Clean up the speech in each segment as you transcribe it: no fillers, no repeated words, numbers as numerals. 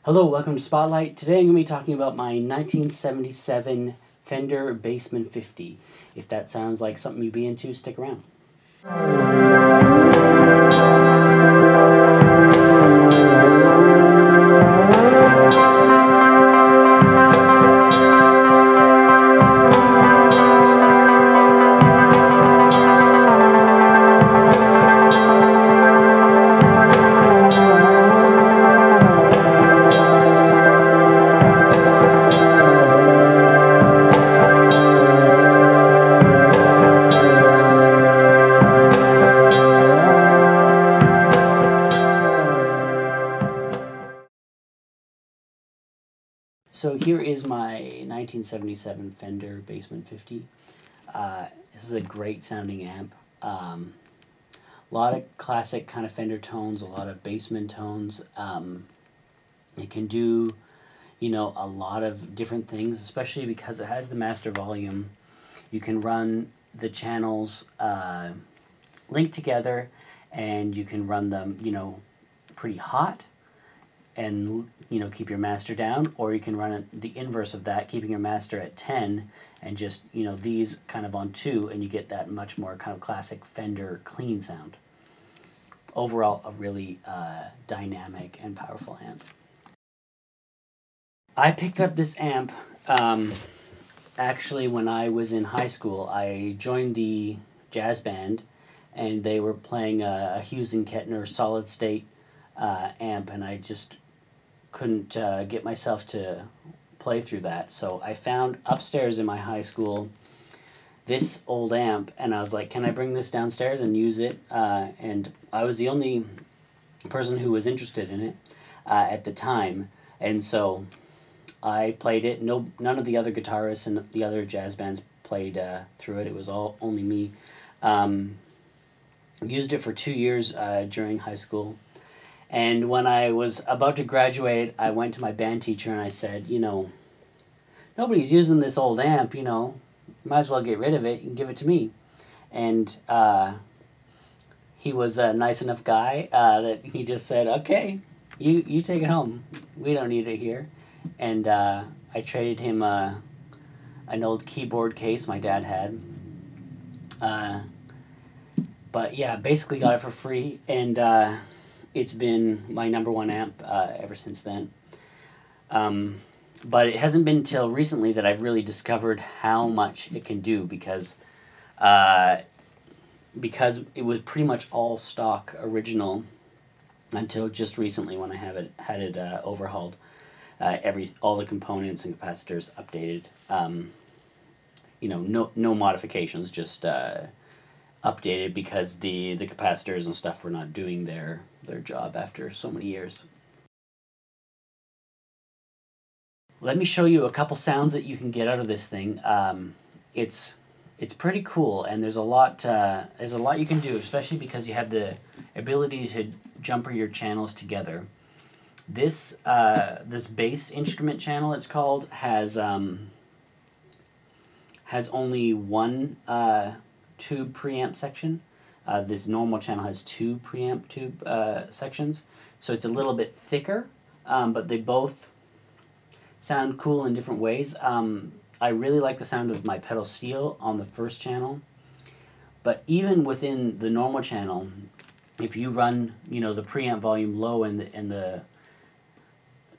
Hello, welcome to Spotlight. Today I'm going to be talking about my 1977 Fender Bassman 50. If that sounds like something you'd be into, stick around. So here is my 1977 Fender Bassman 50. This is a great sounding amp. A lot of classic kind of Fender tones, a lot of Bassman tones. It can do, a lot of different things, especially because it has the master volume. You can run the channels linked together, and you can run them, pretty hot and keep your master down, or you can run it the inverse of that, keeping your master at 10 and just these kind of on 2, and you get that much more kind of classic Fender clean sound. Overall, a really dynamic and powerful amp. I picked up this amp actually when I was in high school. I joined the jazz band, and they were playing a Hughes and Kettner solid state amp, and I just couldn't get myself to play through that. So I found upstairs in my high school this old amp, and I was like, can I bring this downstairs and use it? And I was the only person who was interested in it at the time, and so I played it. None of the other guitarists and the other jazz bands played through it. It was only me. Used it for 2 years during high school. And when I was about to graduate, I went to my band teacher and I said, nobody's using this old amp, might as well get rid of it and give it to me. And he was a nice enough guy that he just said, okay, you take it home. We don't need it here. And I traded him an old keyboard case my dad had. But yeah, basically got it for free, and it's been my #1 amp ever since then. But it hasn't been until recently that I've really discovered how much it can do, because it was pretty much all stock original until just recently when I had it overhauled. All the components and capacitors updated. No modifications, just updated because the capacitors and stuff were not doing their job after so many years. Let me show you a couple sounds that you can get out of this thing. It's pretty cool, and there's a lot you can do, especially because you have the ability to jumper your channels together. This bass instrument channel, it's called, has only one tube preamp section. This normal channel has 2 preamp tube sections, so it's a little bit thicker, but they both sound cool in different ways. I really like the sound of my pedal steel on the first channel, but even within the normal channel, if you run the preamp volume low and the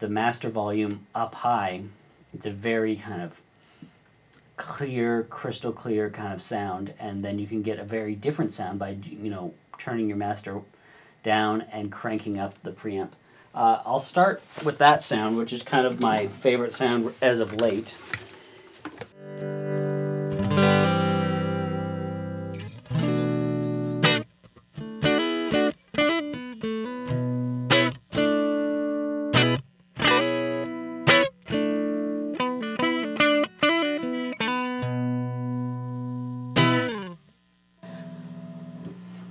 master volume up high, it's a very kind of clear, crystal clear kind of sound, and then you can get a very different sound by turning your master down and cranking up the preamp. I'll start with that sound, which is kind of my favorite sound as of late.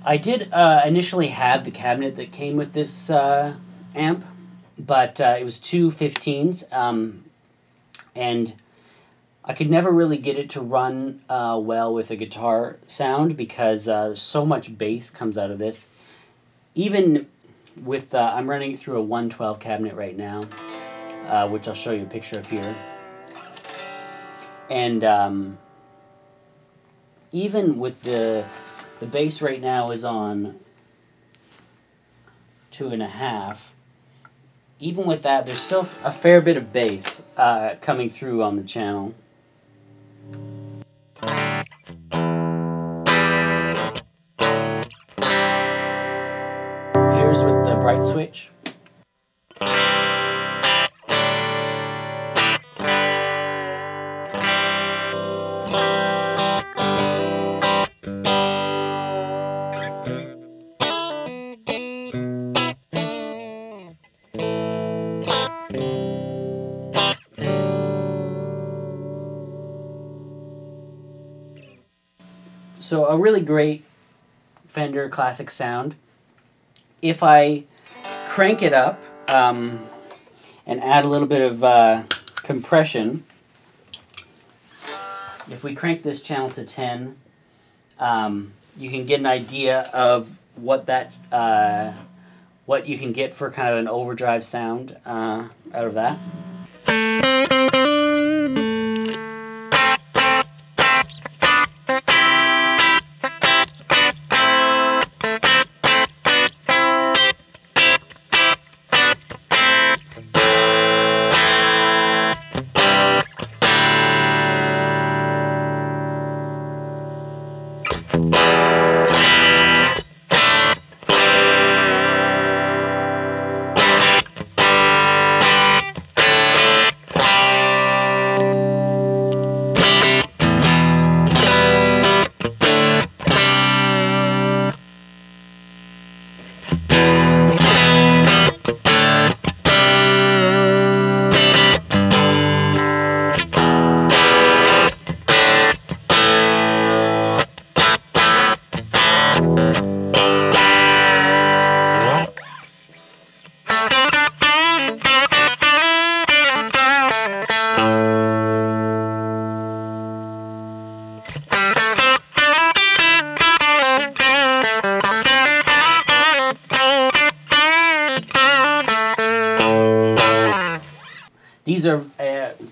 I did initially have the cabinet that came with this amp, but it was 2 15s, and I could never really get it to run well with a guitar sound because so much bass comes out of this. Even with, I'm running it through a 112 cabinet right now, which I'll show you a picture of here. And even with the bass right now is on 2.5. Even with that, there's still a fair bit of bass coming through on the channel. Here's with the bright switch. So a really great Fender classic sound. If I crank it up and add a little bit of compression, if we crank this channel to 10, you can get an idea of what that what you can get for kind of an overdrive sound out of that. These are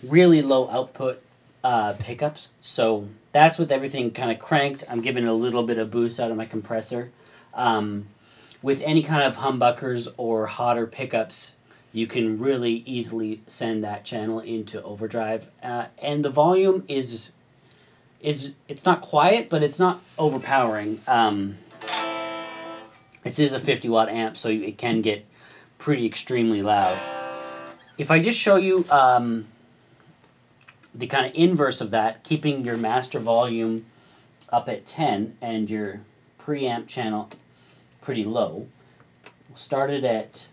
really low output pickups, so that's with everything kind of cranked. I'm giving a little bit of boost out of my compressor. With any kind of humbuckers or hotter pickups, you can really easily send that channel into overdrive. And the volume is it's not quiet, but it's not overpowering. This is a 50-watt amp, so it can get pretty extremely loud. If I just show you the kind of inverse of that, keeping your master volume up at 10 and your preamp channel pretty low, we'll start it at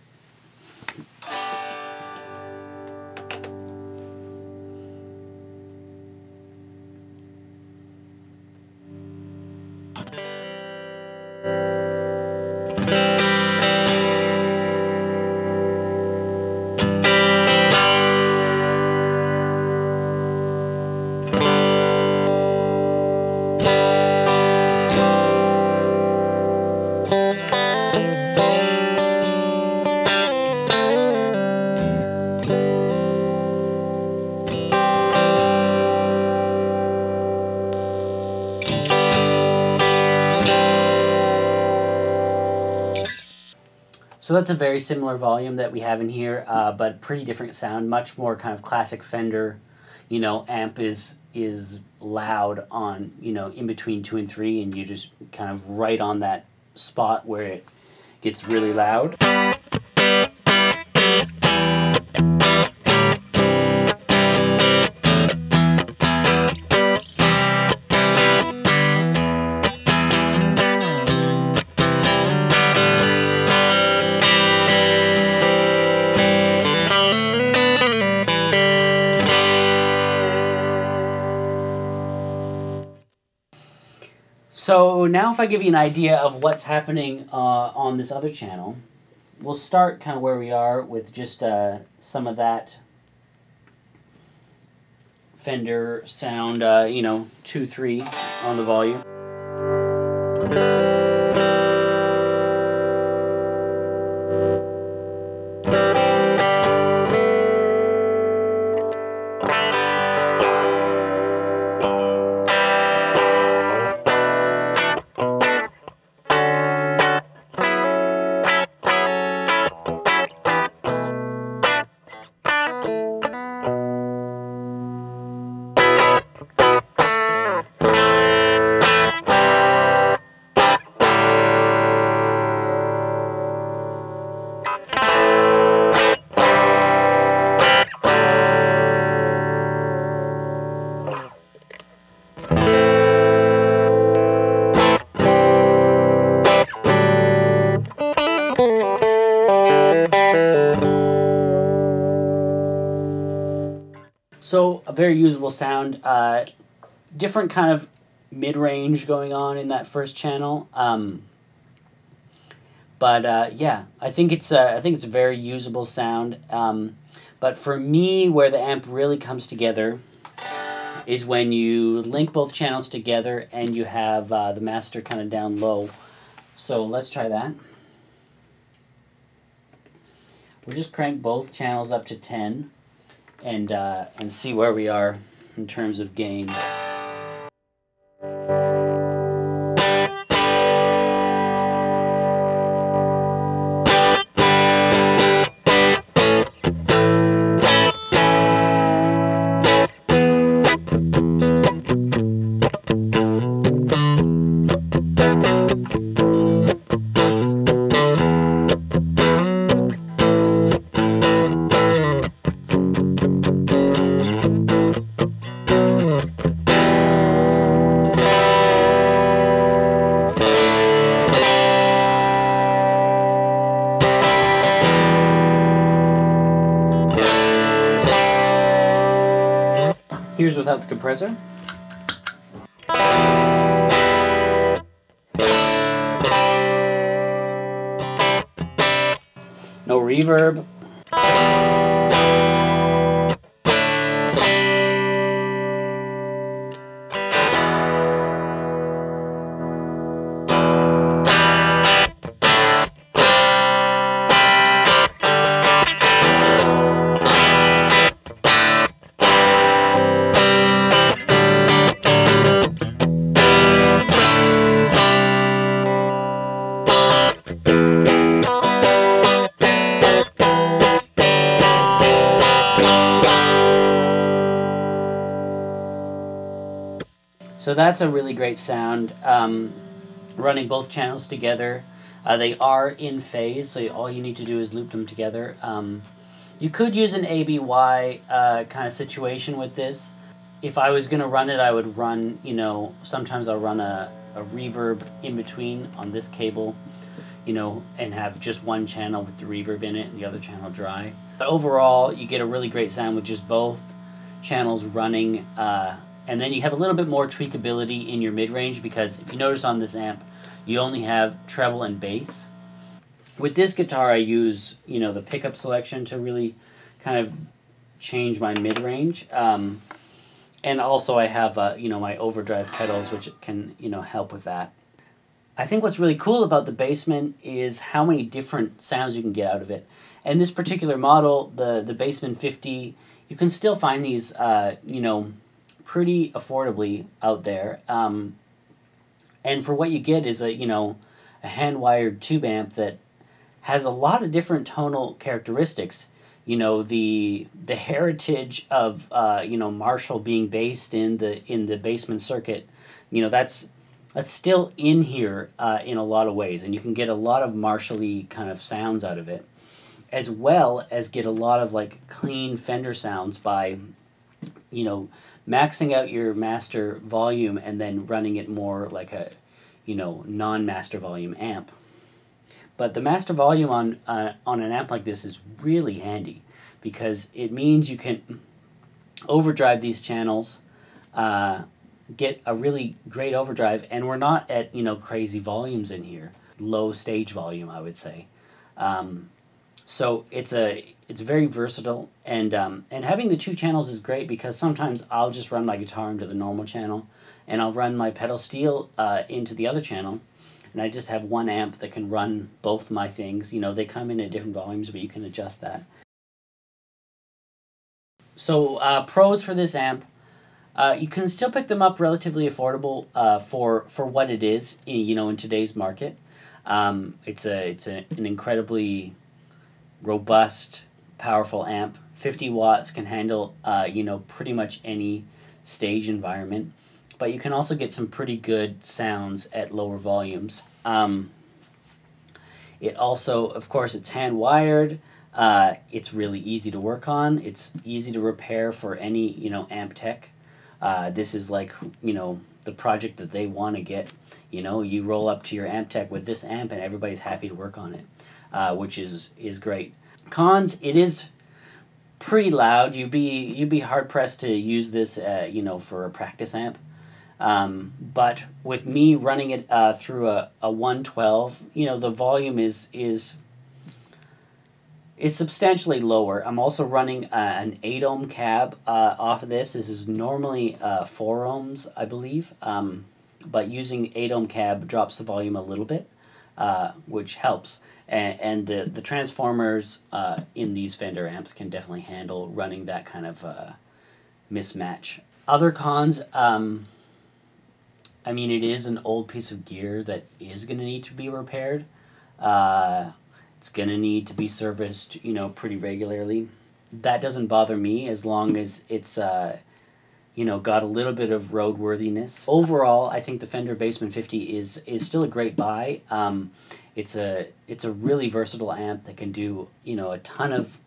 So that's a very similar volume that we have in here, but pretty different sound, much more kind of classic Fender. You know, amp is loud on, you know, in between 2 and 3, and you just kind of right on that spot where it gets really loud. So now if I give you an idea of what's happening on this other channel, we'll start kind of where we are with just some of that Fender sound, you know, 2, 3 on the volume. So a very usable sound. Different kind of mid-range going on in that first channel. Yeah, I think it's a very usable sound. But for me, where the amp really comes together is when you link both channels together and you have the master kind of down low. So let's try that. We'll just crank both channels up to 10 and see where we are in terms of gain. Here's without the compressor. No reverb. So that's a really great sound, running both channels together. They are in phase, so all you need to do is loop them together. You could use an ABY kind of situation with this. If I was going to run it, I would run, sometimes I'll run a reverb in between on this cable, and have just one channel with the reverb in it and the other channel dry. But overall, you get a really great sound with just both channels running. And then you have a little bit more tweakability in your mid-range, because if you notice on this amp, you only have treble and bass. With this guitar, I use, the pickup selection to really kind of change my mid-range. And also I have, my overdrive pedals, which can, help with that. I think what's really cool about the Bassman is how many different sounds you can get out of it. And this particular model, the Bassman 50, you can still find these, pretty affordably out there, and for what you get is a hand-wired tube amp that has a lot of different tonal characteristics. The heritage of Marshall being based in the Bassman circuit, that's still in here in a lot of ways, and you can get a lot of Marshall-y kind of sounds out of it, as well as get a lot of clean Fender sounds by maxing out your master volume and then running it more like a, non-master volume amp. But the master volume on an amp like this is really handy, because it means you can overdrive these channels, get a really great overdrive, and we're not at, crazy volumes in here. Low stage volume, I would say. So it's very versatile, and having the two channels is great, because sometimes I'll just run my guitar into the normal channel, and I'll run my pedal steel into the other channel, and I just have one amp that can run both my things. They come in at different volumes, but you can adjust that. So pros for this amp, you can still pick them up relatively affordable for what it is, in today's market. It's an incredibly robust, powerful amp. 50 watts can handle, pretty much any stage environment. But you can also get some pretty good sounds at lower volumes. It also, of course, it's hand-wired. It's really easy to work on. It's easy to repair for any, amp tech. This is the project that they want to get. You roll up to your amp tech with this amp and everybody's happy to work on it, which is great. Cons, it is pretty loud. You'd be hard pressed to use this, you know, for a practice amp. But with me running it through a 112, you know, the volume is substantially lower. I'm also running an 8 ohm cab off of this. This is normally 4 ohms, I believe. But using 8 ohm cab drops the volume a little bit, which helps. And the transformers in these Fender amps can definitely handle running that kind of mismatch. Other cons, I mean, it is an old piece of gear that is going to need to be repaired. It's going to need to be serviced, you know, pretty regularly. That doesn't bother me as long as it's, you know, got a little bit of roadworthiness. Overall, I think the Fender Bassman 50 is still a great buy. It's a really versatile amp that can do, you know, a ton of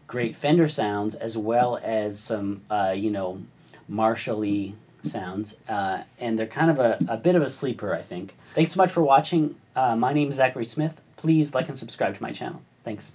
great Fender sounds as well as some, you know, Marshall-y sounds, and they're kind of a bit of a sleeper, I think. Thanks so much for watching. My name is Zachary Smith. Please like and subscribe to my channel. Thanks.